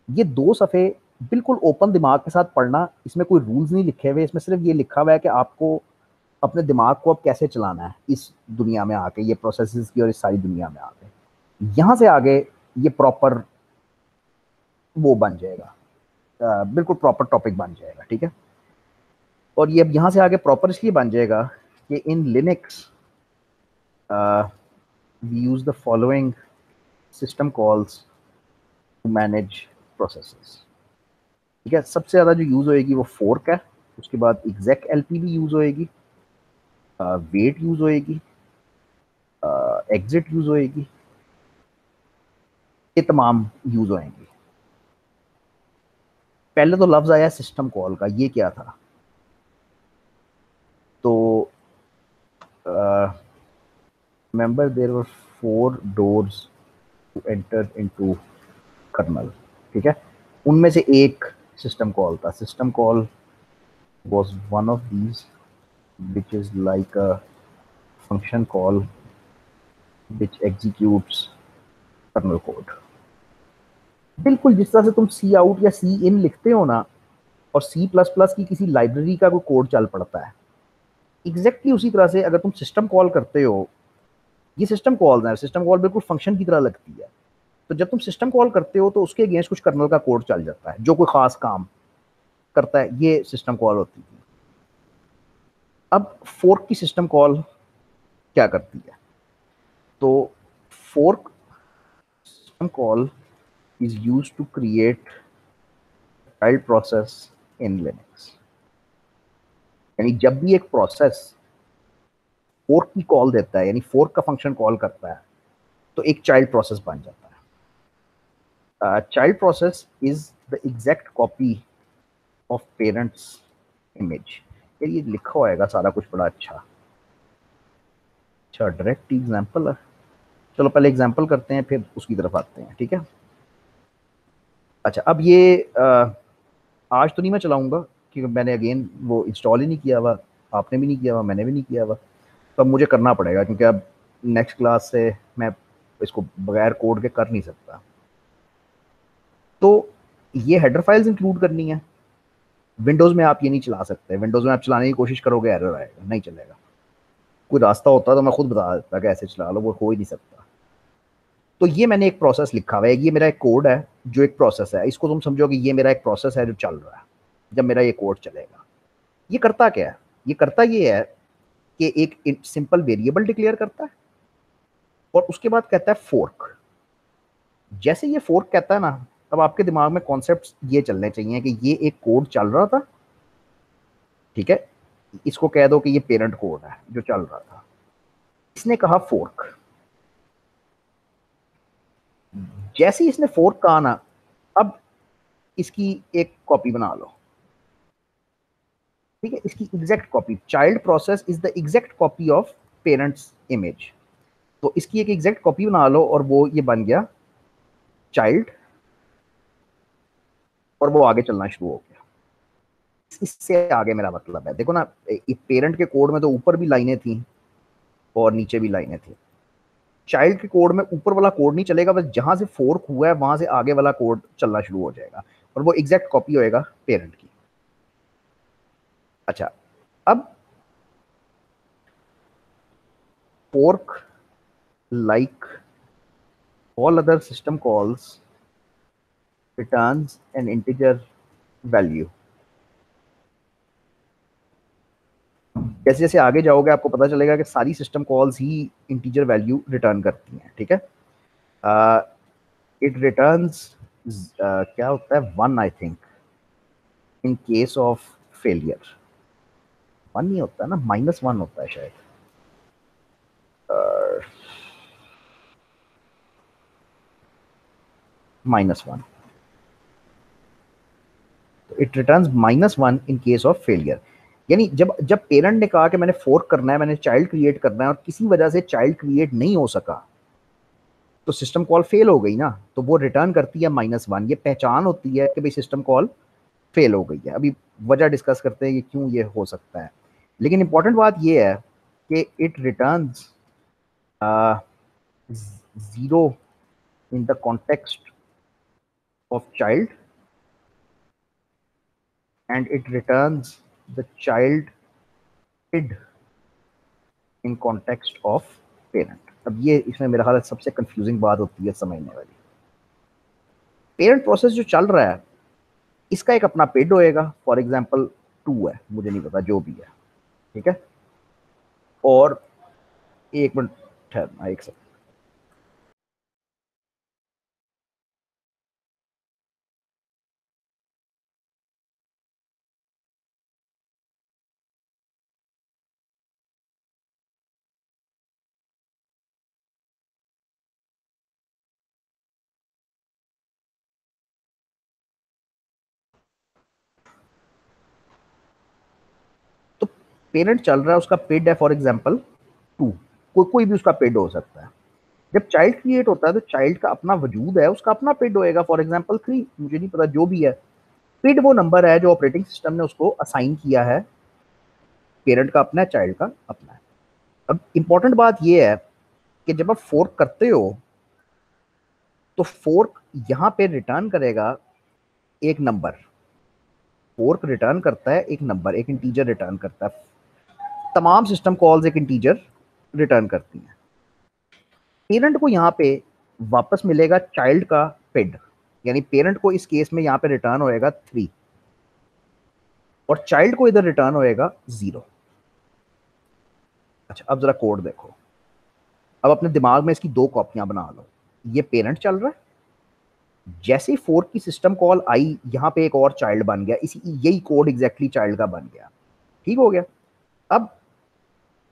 ये 2 सफ़े बिल्कुल ओपन दिमाग के साथ पढ़ना, इसमें कोई रूल्स नहीं लिखे हुए, इसमें सिर्फ ये लिखा हुआ है कि आपको अपने दिमाग को अब कैसे चलाना है इस दुनिया में आके, ये प्रोसेसेस की और इस सारी दुनिया में आके। यहाँ से आगे ये प्रॉपर वो बन जाएगा, बिल्कुल प्रॉपर टॉपिक बन जाएगा, ठीक है। और ये अब यहाँ से आगे प्रॉपर इसलिए बन जाएगा कि in Linux we use the following system calls to manage processes, ठीक है। सबसे ज़्यादा जो यूज़ होएगी वो फोर्क है, उसके बाद एग्जैक एलपी भी यूज़ होएगी, वेट यूज़ होएगी, एग्जिट यूज़ होएगी, ये तमाम यूज़ होएंगी। पहले तो लफ्ज़ आया सिस्टम कॉल का, ये क्या था? तो remember there were 4 doors to enter into kernel, ठीक है। उनमें से एक सिस्टम कॉल था। System call was one of these, which is like a function call which executes kernel code। बिल्कुल जिस तरह से तुम सी आउट या सी इन लिखते हो ना, और सी प्लस प्लस की किसी लाइब्रेरी का कोई कोड चल पड़ता है, एग्जैक्टली उसी तरह से अगर तुम सिस्टम कॉल करते हो, ये सिस्टम कॉल है, सिस्टम कॉल बिल्कुल फंक्शन की तरह लगती है। तो जब तुम सिस्टम कॉल करते हो तो उसके अगेंस्ट कुछ कर्नल का कोड चल जाता है जो कोई खास काम करता है, ये सिस्टम कॉल होती है। अब फोर्क की सिस्टम कॉल क्या करती है? तो fork system call is used to create child process in Linux। यानी जब भी एक प्रोसेस फोर्क की कॉल देता है, यानी फोर्क का फंक्शन कॉल करता है, तो एक चाइल्ड प्रोसेस बन जाता है। Child process is the exact copy of parents image. ये लिखा होएगा सारा कुछ बड़ा अच्छा अच्छा डायरेक्ट एग्जांपल है। चलो पहले एग्जांपल करते हैं फिर उसकी तरफ आते हैं, ठीक है। अच्छा, अब ये आज तो नहीं मैं चलाऊंगा क्योंकि मैंने अगेन वो इंस्टॉल ही नहीं किया हुआ। आपने भी नहीं किया हुआ, मैंने भी नहीं किया हुआ। तो अब मुझे करना पड़ेगा, क्योंकि अब नेक्स्ट क्लास से मैं इसको बगैर कोड के कर नहीं सकता। तो ये हेडर फाइल्स इंक्लूड करनी है। विंडोज़ में आप ये नहीं चला सकते, विंडोज़ में आप चलाने की कोशिश करोगे एरर आएगा, नहीं चलेगा। कोई रास्ता होता तो मैं खुद बता देता कि ऐसे चला लो, वो हो ही नहीं सकता। तो ये मैंने एक प्रोसेस लिखा हुआ है, ये मेरा एक कोड है जो एक प्रोसेस है। इसको तुम समझो कि ये मेरा एक प्रोसेस है जो चल रहा है। जब मेरा ये कोड चलेगा, ये करता क्या है? ये करता ये है कि एक सिंपल वेरिएबल डिक्लेयर करता है और उसके बाद कहता है फोर्क। जैसे ये फोर्क कहता है ना, तब आपके दिमाग में कॉन्सेप्ट ये चलने चाहिए कि ये एक कोड चल रहा था, ठीक है, इसको कह दो कि ये पेरेंट कोड है जो चल रहा था, इसने कहा फोर्क। जैसे ही इसने फोर्क कहा ना, अब इसकी एक कॉपी बना लो, ठीक है, इसकी exact copy. Child process is the exact copy of parents image. तो इसकी एक एग्जैक्ट कॉपी बना लो और वो ये बन गया चाइल्ड, और वो आगे चलना शुरू हो गया। इससे आगे मेरा मतलब है, देखो ना, पेरेंट के कोड में तो ऊपर भी लाइनें थी और नीचे भी लाइनें थी। चाइल्ड के कोड में ऊपर वाला कोड नहीं चलेगा, बस जहां से फोर्क हुआ है वहां से आगे वाला कोड चलना शुरू हो जाएगा, और वो एग्जैक्ट कॉपी होएगा पेरेंट की। अच्छा, अब fork, like all other system calls, returns an integer value। जैसे जैसे आगे जाओगे आपको पता चलेगा कि सारी सिस्टम कॉल्स ही इंटीजर वैल्यू रिटर्न करती हैं, ठीक है। इट रिटर्न्स क्या होता है, 1 I think, in case of failure. 1 नहीं होता ना, -1 होता है शायद। -1, तो it returns -1 in case of failure. यानी जब जब पेरेंट ने कहा कि मैंने फोर्क करना है, मैंने चाइल्ड क्रिएट करना है, और किसी वजह से चाइल्ड क्रिएट नहीं हो सका, तो सिस्टम कॉल फेल हो गई ना, तो वो रिटर्न करती है -1। ये पहचान होती है कि भाई सिस्टम कॉल फेल हो गई है। अभी वजह डिस्कस करते हैं कि क्यों ये हो सकता है, लेकिन इंपॉर्टेंट बात ये है कि it returns 0 in the context of child, and it returns the child id in context of parent. अब ये इसमें मेरा ख्याल सबसे कंफ्यूजिंग बात होती है समझने वाली। पेरेंट प्रोसेस जो चल रहा है, इसका एक अपना पेड होएगा, फॉर एग्जांपल 2 है, मुझे नहीं पता, जो भी है, ठीक है। और एक मिनट ठहरना, एक सेकंड। तो पेरेंट चल रहा है, उसका पेड है फॉर एग्जांपल 2, कोई भी उसका पेड हो सकता है। जब चाइल्ड क्रिएट होता है तो चाइल्ड का अपना वजूद है, उसका अपना पेड होएगा, फॉर एग्जांपल 3, मुझे नहीं पता, जो भी है। पेड वो नंबर है जो ऑपरेटिंग सिस्टम ने उसको असाइन किया है। पेरेंट का अपना है, चाइल्ड का अपना है। अब इंपॉर्टेंट बात यह है कि जब आप फोर्क करते हो तो फोर्क यहां पे रिटर्न करेगा एक नंबर। फोर्क रिटर्न करता है एक नंबर, एक इंटीजर रिटर्न करता है। तमाम सिस्टम कॉल्स एक इंटीजर रिटर्न करती हैं। पेरेंट को यहाँ पे वापस मिलेगा चाइल्ड का पेड, यानी पेरेंट को इस केस में यहाँ पे रिटर्न होएगा 3, और चाइल्ड को इधर रिटर्न होएगा 0। अच्छा, अब जरा कोड देखो। अब अपने दिमाग में इसकी 2 कॉपियां बना लो। ये पेरेंट चल रहा है, जैसे ही फोर्क की सिस्टम कॉल आई, यहाँ पे एक और चाइल्ड बन गया, इसी यही कोड एग्जैक्टली चाइल्ड का बन गया, ठीक हो गया। अब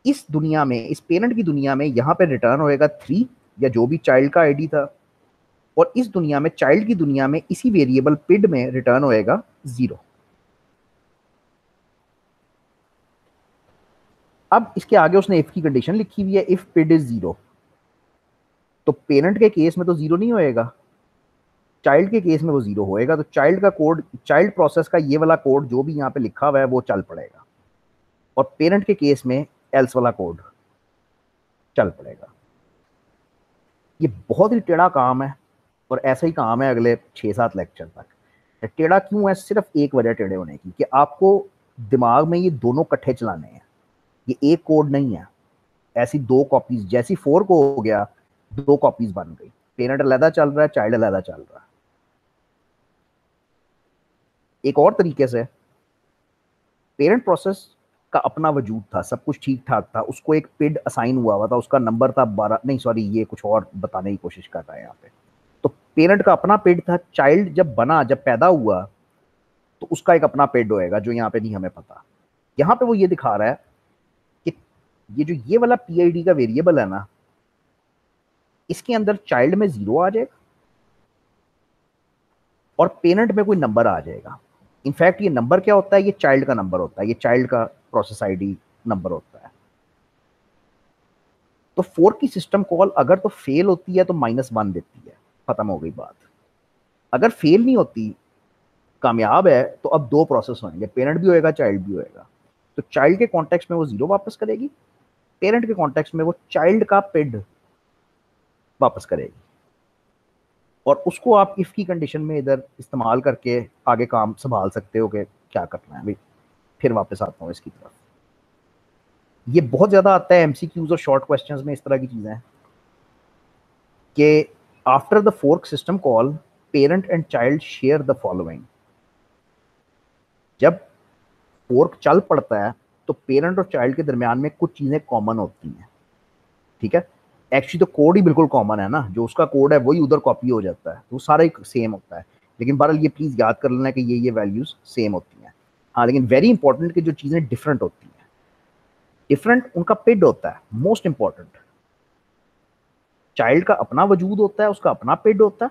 इस दुनिया में, इस पेरेंट की दुनिया में, यहाँ पे रिटर्न होएगा 3 या जो भी चाइल्ड का आईडी था, और इस दुनिया में, चाइल्ड की दुनिया में, इसी वेरिएबल पिड में रिटर्न होएगा 0। अब इसके आगे उसने इफ की कंडीशन लिखी हुई है, इफ पिड इज 0। तो पेरेंट के केस में तो 0 नहीं होएगा, चाइल्ड के केस में वो 0 होएगा। तो चाइल्ड का कोड, चाइल्ड प्रोसेस का ये वाला कोड जो भी यहाँ पे लिखा हुआ है वो चल पड़ेगा। और पेरेंट के केस में एल्स वाला कोड चल पड़ेगा। ये बहुत ही टेढ़ा काम है और ऐसा ही काम है अगले 6-7 लेक्चर तक। टेढ़ा क्यों है? सिर्फ एक वजह टेढ़े होने की कि आपको दिमाग में ये दोनों इकट्ठे चलाने हैं, ये एक कोड नहीं है। ऐसी दो कॉपीज, जैसी फोर्क हो गया दो कॉपीज बन गई, पेरेंट अलहदा चल रहा है, चाइल्ड अलहदा चल रहा है। एक और तरीके से पेरेंट प्रोसेस का अपना वजूद था, सब कुछ ठीक ठाक था, उसको एक पिड असाइन हुआ था, उसका नंबर था 12, नहीं सॉरी ये कुछ और बताने की कोशिश कर रहा है यहाँ पे। तो पेरेंट का अपना पिड था, चाइल्ड जब बना, जब पैदा हुआ तो उसका एक अपना पिड होएगा जो यहाँ पे नहीं हमें पता। यहाँ पे वो ये दिखा रहा है कि ये जो ये वाला पीआईडी का वेरिएबल है ना, इसके अंदर चाइल्ड में 0 आ जाएगा और पेरेंट में कोई नंबर आ जाएगा। इनफैक्ट ये नंबर क्या होता है? ये चाइल्ड का नंबर होता है, ये चाइल्ड का प्रोसेस आईडी नंबर होता है। तो फोर्क की सिस्टम कॉल अगर तो फेल होती है तो -1 देती है, खत्म हो गई बात। अगर फेल नहीं होती, कामयाब है, तो अब दो प्रोसेस होंगे, पेरेंट भी होएगा, चाइल्ड भी होएगा। तो चाइल्ड के कॉन्टेक्स्ट में वो 0 वापस करेगी, पेरेंट के कॉन्टेक्स्ट में वो चाइल्ड का पिड वापस करेगी। और उसको आप इफ की कंडीशन में इधर इस्तेमाल करके आगे काम संभाल सकते हो कि क्या करना है भाई। फिर वापस आता हूँ इसकी तरफ। ये बहुत ज़्यादा आता है एमसीक्यूज और शॉर्ट क्वेश्चंस में, इस तरह की चीज़ें कि after the fork system call parent and child share the following. जब फोर्क चल पड़ता है तो पेरेंट और चाइल्ड के दरमियान में कुछ चीज़ें कॉमन होती हैं, ठीक है। एक्चुअली तो कोड ही बिल्कुल कॉमन है ना, जो उसका कोड है वही उधर कॉपी हो जाता है, तो सारा एक सेम होता है। लेकिन बहरहाल ये प्लीज़ याद कर लेना कि ये वैल्यूज सेम होती हैं। हाँ, लेकिन वेरी इंपॉर्टेंट कि जो चीज़ें डिफरेंट होती हैं, डिफरेंट उनका पिड होता है, मोस्ट इंपॉर्टेंट। चाइल्ड का अपना वजूद होता है, उसका अपना पिड होता है,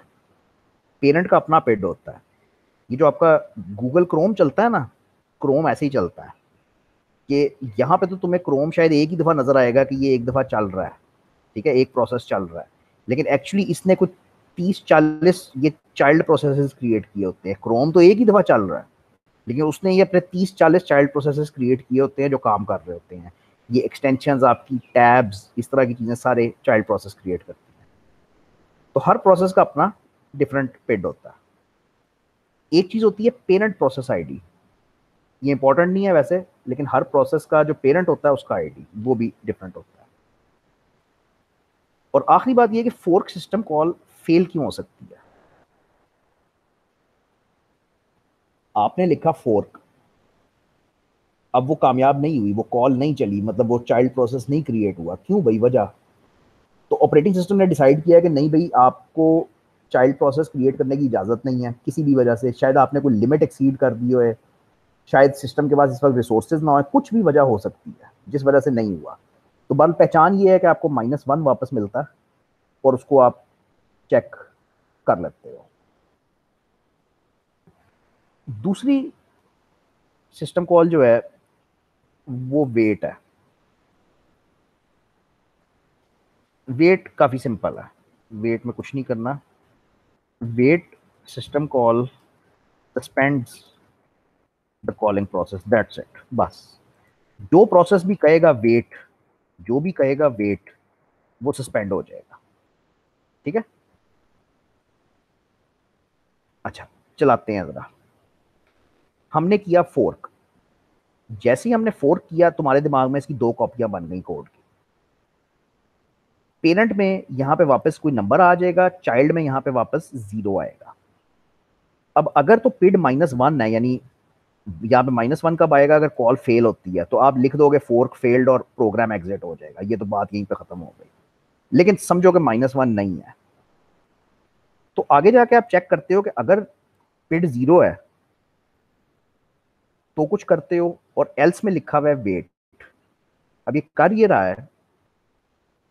पेरेंट का अपना पिड होता है। ये जो आपका गूगल क्रोम चलता है ना, क्रोम ऐसे ही चलता है कि यहाँ पे तो तुम्हें क्रोम शायद एक ही दफ़ा नज़र आएगा कि ये एक दफ़ा चल रहा है, ठीक है, एक प्रोसेस चल रहा है। लेकिन एक्चुअली इसने कुछ 30-40 ये चाइल्ड प्रोसेसेस क्रिएट किए होते हैं। क्रोम तो एक ही दफ़ा चल रहा है, लेकिन उसने ये अपने 30-40 चाइल्ड प्रोसेसेस क्रिएट किए होते हैं जो काम कर रहे होते हैं। ये एक्सटेंशंस, आपकी टैब्स, इस तरह की चीज़ें सारे चाइल्ड प्रोसेस क्रिएट करती हैं। तो हर प्रोसेस का अपना डिफरेंट पिड होता है। एक चीज़ होती है पेरेंट प्रोसेस आईडी, ये इंपॉर्टेंट नहीं है वैसे, लेकिन हर प्रोसेस का जो पेरेंट होता है उसका आईडी वो भी डिफरेंट होता है। और आखिरी बात यह कि फोर्क सिस्टम कॉल फेल क्यों हो सकती है। आपने लिखा फोर्क, अब वो कामयाब नहीं हुई, वो कॉल नहीं चली, मतलब वो चाइल्ड प्रोसेस नहीं क्रिएट हुआ, क्यों भाई? वजह तो ऑपरेटिंग सिस्टम ने डिसाइड किया कि नहीं भाई, आपको चाइल्ड प्रोसेस क्रिएट करने की इजाज़त नहीं है किसी भी वजह से। शायद आपने कोई लिमिट एक्सीड कर दी हो, शायद सिस्टम के पास इस वक्त रिसोर्सेज ना हो, कुछ भी वजह हो सकती है जिस वजह से नहीं हुआ। तो बल पहचान ये है कि आपको -1 वापस मिलता है और उसको आप चेक कर लेते हो। दूसरी सिस्टम कॉल जो है वो वेट है। वेट काफ़ी सिंपल है, वेट में कुछ नहीं करना। Wait system call suspends the calling process, that's it, बस। जो प्रोसेस भी कहेगा वेट, जो भी कहेगा वेट, वो सस्पेंड हो जाएगा, ठीक है। अच्छा, चलाते हैं जरा। हमने किया फोर्क, जैसे ही हमने फोर्क किया तुम्हारे दिमाग में इसकी दो कॉपियां बन गई कोड की। पेरेंट में यहां पे वापस कोई नंबर आ जाएगा, चाइल्ड में यहां पे वापस 0 आएगा। अब अगर तो पिड -1 है, यानी यहाँ पे -1 कब आएगा? अगर कॉल फेल होती है तो आप लिख दोगे फोर्क फेल्ड और प्रोग्राम एग्जिट हो जाएगा, ये तो बात यहीं पे खत्म हो गई। लेकिन समझो कि -1 नहीं है, तो आगे जाके आप चेक करते हो कि अगर पिड 0 है तो कुछ करते हो, और एल्स में लिखा हुआ है वेट। अब ये कर ये रहा है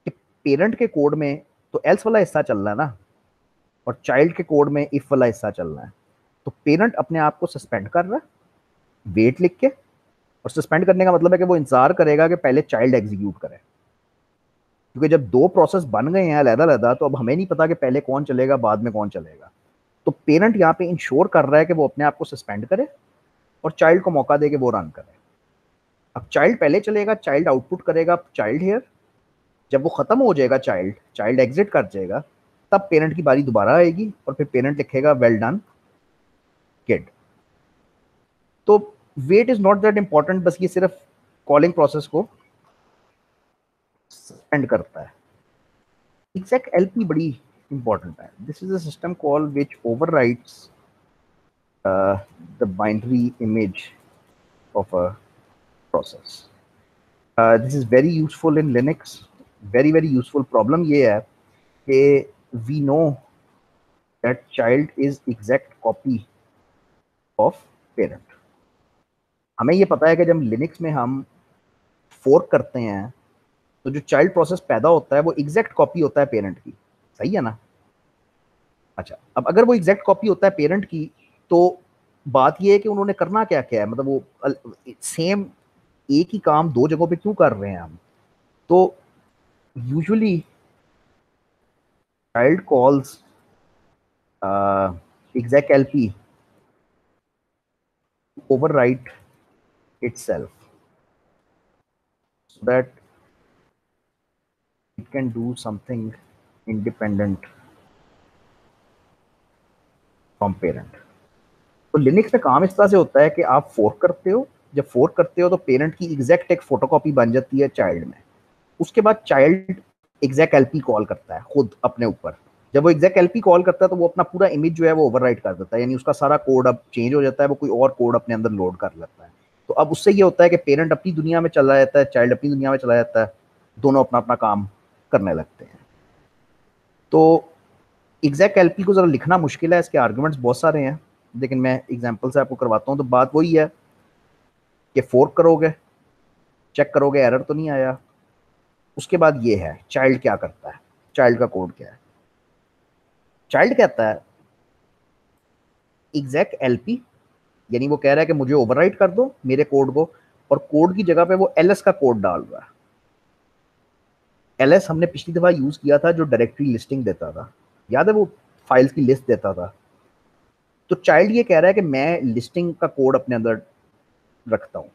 कि पेरेंट के कोड में तो एल्स वाला हिस्सा चल रहा है ना, और चाइल्ड के कोड में इफ वाला हिस्सा चल रहा है। तो पेरेंट अपने आप को सस्पेंड कर रहा है वेट लिख के, और सस्पेंड करने का मतलब है कि वो इंतजार करेगा कि पहले चाइल्ड एग्जीक्यूट करे, क्योंकि जब दो प्रोसेस बन गए हैं अलग-अलग, तो अब हमें नहीं पता कि पहले कौन चलेगा बाद में कौन चलेगा। तो पेरेंट यहाँ पे इंश्योर कर रहा है कि वो अपने आप को सस्पेंड करे और चाइल्ड को मौका दे के वो रन करे। अब चाइल्ड पहले चलेगा, चाइल्ड आउटपुट करेगा चाइल्ड हेयर, जब वो खत्म हो जाएगा चाइल्ड, चाइल्ड एग्जिट कर जाएगा, तब पेरेंट की बारी दोबारा आएगी और फिर पेरेंट लिखेगा वेल डन किड। तो wait is not that important, बस ये सिर्फ कॉलिंग प्रोसेस को सस्पेंड करता है। एग्जैक्ट एलपी बड़ी इंपॉर्टेंट है। This is a system call which overrides the binary image of a process. This is very useful in Linux, very very useful. Problem ये है कि we know that child is exact copy of parent. हमें ये पता है कि जब Linux में हम फोर्क करते हैं तो जो चाइल्ड प्रोसेस पैदा होता है वो एग्जैक्ट कॉपी होता है पेरेंट की, सही है ना? अच्छा, अब अगर वो एग्जैक्ट कॉपी होता है पेरेंट की, तो बात ये है कि उन्होंने करना क्या क्या है, मतलब वो सेम एक ही काम दो जगहों पे क्यों कर रहे हैं हम? तो usually child calls exec lp overwrite itself so that it can do something independent from parent। तो लिनक्स में काम इस तरह से होता है कि आप फोर्क करते हो, जब फोर्क करते हो तो पेरेंट की एग्जैक्ट एक फोटोकॉपी बन जाती है चाइल्ड में। उसके बाद चाइल्ड एग्जैक एलपी कॉल करता है खुद अपने ऊपर। जब वो एग्जैक एलपी कॉल करता है तो वो अपना पूरा इमेज जो है वो ओवरराइट कर देता है, यानी उसका सारा कोड अब चेंज हो जाता है, वो कोई और कोड अपने अंदर लोड कर लेता है। तो अब उससे ये होता है कि पेरेंट अपनी दुनिया में चला जाता है, चाइल्ड अपनी दुनिया में चला जाता है, दोनों अपना अपना काम करने लगते हैं। तो एग्जैक एलपी को जरा लिखना मुश्किल है, इसके आर्गुमेंट्स बहुत सारे हैं, लेकिन मैं एग्जाम्पल से आपको करवाता हूँ। तो बात वही है कि फोर्क करोगे, चेक करोगे एरर तो नहीं आया। उसके बाद ये है चाइल्ड क्या करता है, चाइल्ड का कोड क्या है। चाइल्ड कहता है एग्जैक्ट एलपी, यानी वो कह रहा है कि मुझे ओवरराइट कर दो मेरे कोड को, और कोड की जगह पे वो एलएस का कोड डाल रहा है। एलएस हमने पिछली दफा यूज किया था, जो डायरेक्टरी लिस्टिंग देता था, याद है? वो फाइल्स की लिस्ट देता था। तो चाइल्ड ये कह रहा है कि मैं लिस्टिंग का कोड अपने अंदर रखता हूं।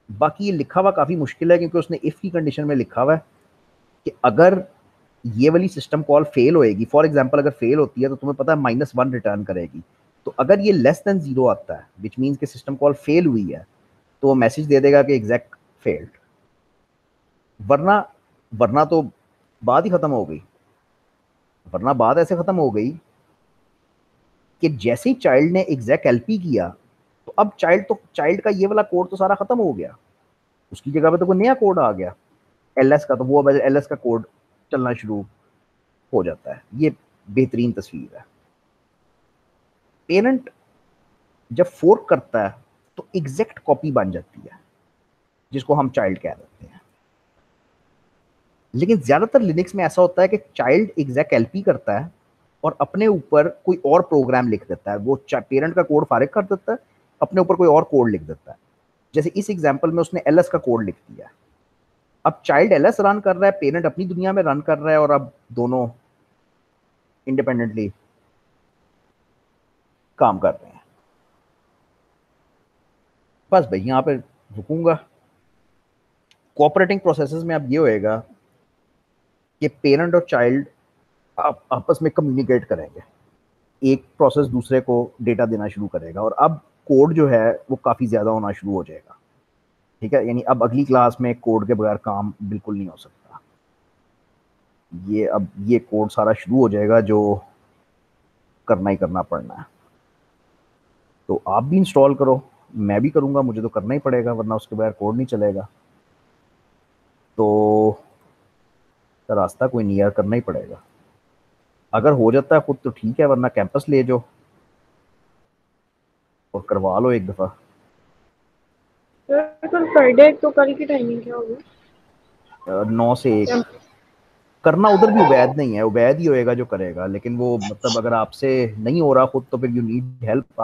बाकी ये लिखा हुआ काफी मुश्किल है, क्योंकि उसने इफ की कंडीशन में लिखा हुआ है कि अगर ये वाली सिस्टम कॉल फेल होएगी, फॉर एग्जाम्पल अगर फेल होती है तो तुम्हें पता है -1 रिटर्न करेगी। तो अगर ये लेस देन 0 आता है, विच मीन्स कि सिस्टम कॉल फेल हुई है, तो वो मैसेज दे देगा कि एग्जैक्ट फेल्ड। वरना वरना तो बात ही खत्म हो गई। वरना बात ऐसे खत्म हो गई कि जैसे ही चाइल्ड ने एग्जैक्ट एलपी किया, तो अब चाइल्ड का ये वाला कोड तो सारा खत्म हो गया, उसकी जगह पे तो कोई नया कोड आ गया एलएस का, तो वो अब एलएस का कोड चलना शुरू हो जाता है। ये बेहतरीन तस्वीर है। पेरेंट जब फोर्क करता है तो एग्जैक्ट कॉपी बन जाती है, जिसको हम चाइल्ड कह देते हैं। लेकिन ज्यादातर लिनक्स में ऐसा होता है कि चाइल्ड एग्जैक्ट एलपी करता है और अपने ऊपर कोई और प्रोग्राम लिख देता है। वो पेरेंट का कोड फारिग कर देता है, अपने ऊपर कोई और कोड लिख देता है। जैसे इस एग्जाम्पल में उसने एलएस का कोड लिख दिया। अब चाइल्ड एलएस रन कर रहा है, पेरेंट अपनी दुनिया में रन कर रहा है, और अब दोनों इंडिपेंडेंटली काम कर रहे हैं। बस भाई यहाँ पे रुकूंगा। कोऑपरेटिंग प्रोसेसेस में अब ये होएगा कि पेरेंट और चाइल्ड आपस में कम्युनिकेट करेंगे, एक प्रोसेस दूसरे को डेटा देना शुरू करेगा, और अब कोड जो है वो काफ़ी ज़्यादा होना शुरू हो जाएगा। ठीक है, यानी अब अगली क्लास में कोड के बगैर काम बिल्कुल नहीं हो सकता। ये अब ये कोड सारा शुरू हो जाएगा जो करना ही करना पड़ना है। तो आप भी इंस्टॉल करो, मैं भी करूँगा, मुझे तो करना ही पड़ेगा, वरना उसके बगैर कोड नहीं चलेगा। तो रास्ता कोई नहीं यार, करना ही पड़ेगा। अगर हो जाता है खुद तो ठीक है, वरना कैंपस ले जाओ और करवा लो एक दफ़ा। कल फ्राइडे, तो कल की टाइमिंग क्या होगी? 9 से 1। करना उधर भी उबैद नहीं है, उबैद ही होएगा जो करेगा, लेकिन वो मतलब अगर आपसे नहीं हो रहा खुद, तो फिर यू नीड हेल्प।